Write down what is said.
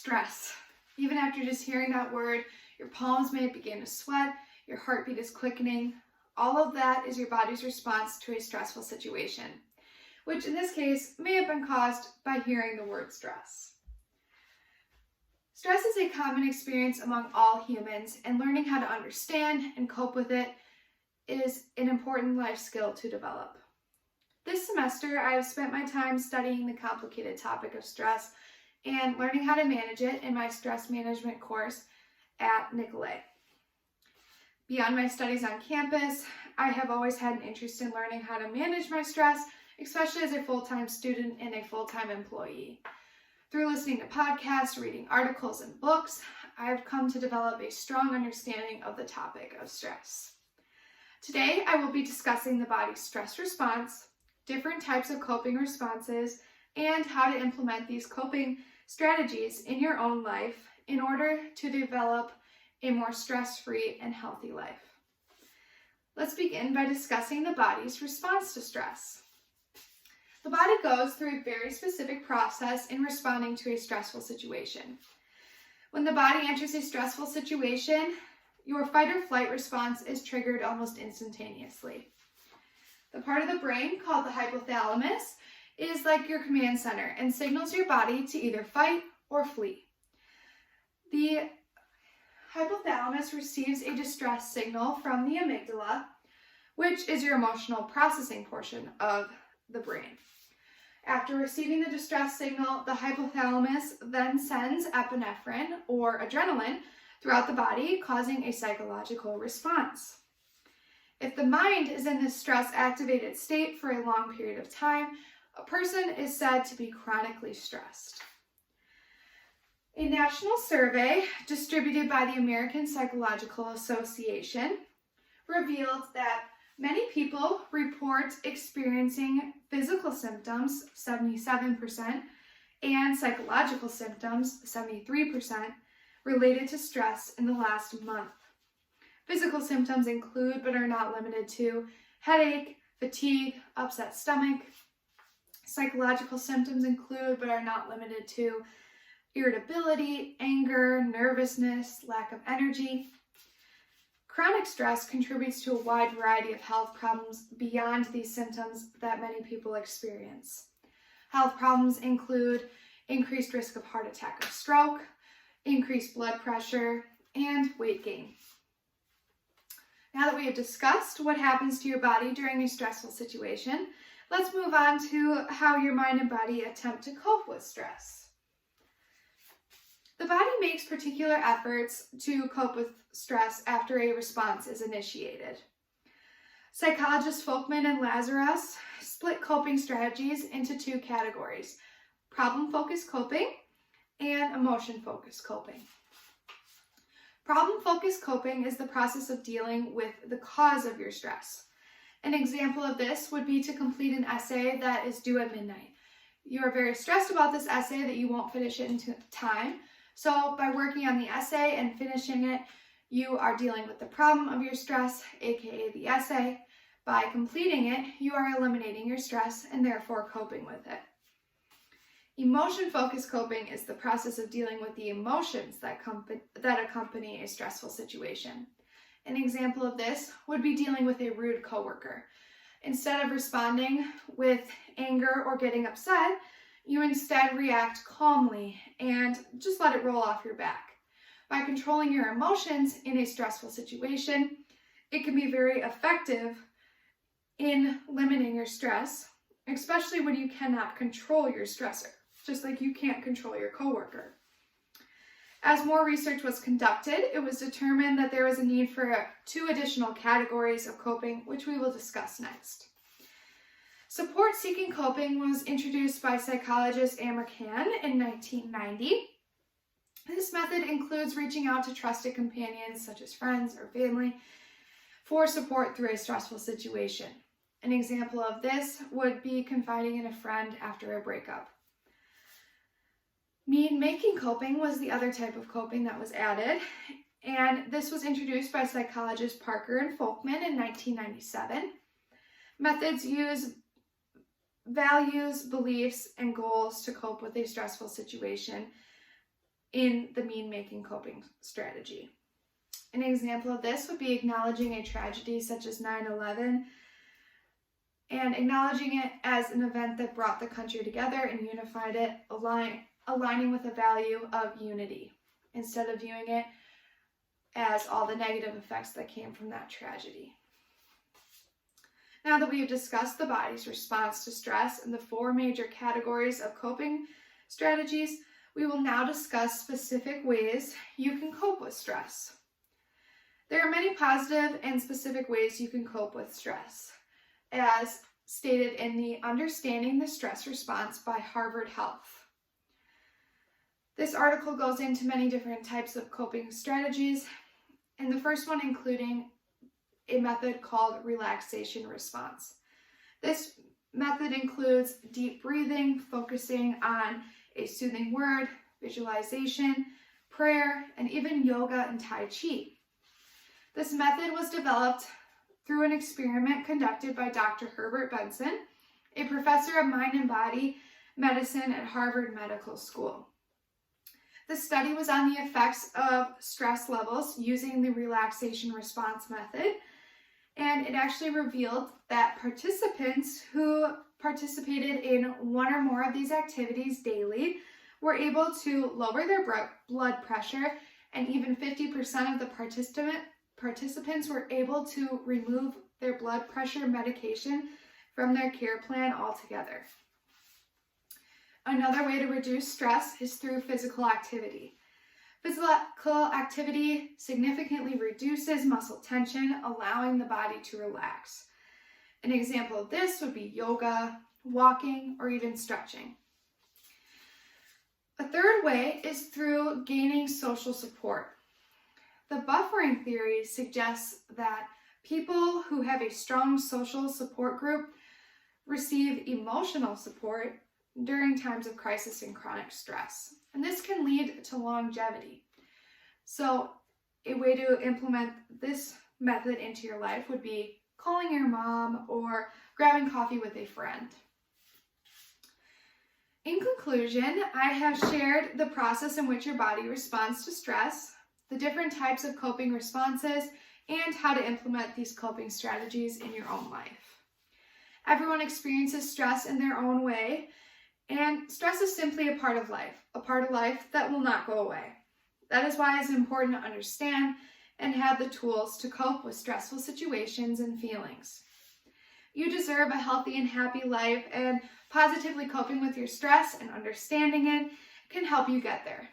Stress. Even after just hearing that word, your palms may begin to sweat, your heartbeat is quickening. All of that is your body's response to a stressful situation, which in this case may have been caused by hearing the word stress. Stress is a common experience among all humans, and learning how to understand and cope with it is an important life skill to develop. This semester, I have spent my time studying the complicated topic of stress and learning how to manage it in my stress management course at Nicolet. Beyond my studies on campus, I have always had an interest in learning how to manage my stress, especially as a full-time student and a full-time employee. Through listening to podcasts, reading articles, and books, I have come to develop a strong understanding of the topic of stress. Today, I will be discussing the body's stress response, different types of coping responses, and how to implement these coping strategies in your own life in order to develop a more stress-free and healthy life. Let's begin by discussing the body's response to stress. The body goes through a very specific process in responding to a stressful situation. When the body enters a stressful situation, your fight or flight response is triggered almost instantaneously. The part of the brain called the hypothalamus is like your command center and signals your body to either fight or flee. The hypothalamus receives a distress signal from the amygdala, which is your emotional processing portion of the brain. After receiving the distress signal, the hypothalamus then sends epinephrine or adrenaline throughout the body, causing a psychological response. If the mind is in this stress-activated state for a long period of time, a person is said to be chronically stressed. A national survey distributed by the American Psychological Association revealed that many people report experiencing physical symptoms, 77%, and psychological symptoms, 73%, related to stress in the last month. Physical symptoms include, but are not limited to, headache, fatigue, upset stomach. Psychological symptoms include, but are not limited to, irritability, anger, nervousness, lack of energy. Chronic stress contributes to a wide variety of health problems beyond these symptoms that many people experience. Health problems include increased risk of heart attack or stroke, increased blood pressure, and weight gain. Now that we have discussed what happens to your body during a stressful situation, let's move on to how your mind and body attempt to cope with stress. The body makes particular efforts to cope with stress after a response is initiated. Psychologists Folkman and Lazarus split coping strategies into two categories: problem-focused coping and emotion-focused coping. Problem-focused coping is the process of dealing with the cause of your stress. An example of this would be to complete an essay that is due at midnight. You are very stressed about this essay that you won't finish it in time. So by working on the essay and finishing it, you are dealing with the problem of your stress, aka the essay. By completing it, you are eliminating your stress and therefore coping with it. Emotion-focused coping is the process of dealing with the emotions that accompany a stressful situation. An example of this would be dealing with a rude coworker. Instead of responding with anger or getting upset, you instead react calmly and just let it roll off your back. By controlling your emotions in a stressful situation, it can be very effective in limiting your stress, especially when you cannot control your stressor, just like you can't control your coworker. As more research was conducted, it was determined that there was a need for 2 additional categories of coping, which we will discuss next. Support-seeking coping was introduced by psychologist Anne McCann in 1990. This method includes reaching out to trusted companions, such as friends or family, for support through a stressful situation. An example of this would be confiding in a friend after a breakup. Mean-making coping was the other type of coping that was added, and this was introduced by psychologists Parker and Folkman in 1997. Methods use values, beliefs, and goals to cope with a stressful situation, in the mean-making coping strategy. An example of this would be acknowledging a tragedy such as 9/11 and acknowledging it as an event that brought the country together and unified it, aligning with the value of unity instead of viewing it as all the negative effects that came from that tragedy. Now that we have discussed the body's response to stress and the 4 major categories of coping strategies, we will now discuss specific ways you can cope with stress. There are many positive and specific ways you can cope with stress, as stated in the Understanding the Stress Response by Harvard Health. This article goes into many different types of coping strategies, and the first one including a method called relaxation response. This method includes deep breathing, focusing on a soothing word, visualization, prayer, and even yoga and Tai Chi. This method was developed through an experiment conducted by Dr. Herbert Benson, a professor of mind and body medicine at Harvard Medical School. The study was on the effects of stress levels using the relaxation response method, and it actually revealed that participants who participated in one or more of these activities daily were able to lower their blood pressure, and even 50% of the participants were able to remove their blood pressure medication from their care plan altogether. Another way to reduce stress is through physical activity. Physical activity significantly reduces muscle tension, allowing the body to relax. An example of this would be yoga, walking, or even stretching. A third way is through gaining social support. The buffering theory suggests that people who have a strong social support group receive emotional support during times of crisis and chronic stress. And this can lead to longevity. So a way to implement this method into your life would be calling your mom or grabbing coffee with a friend. In conclusion, I have shared the process in which your body responds to stress, the different types of coping responses, and how to implement these coping strategies in your own life. Everyone experiences stress in their own way, and stress is simply a part of life that will not go away. That is why it's important to understand and have the tools to cope with stressful situations and feelings. You deserve a healthy and happy life, and positively coping with your stress and understanding it can help you get there.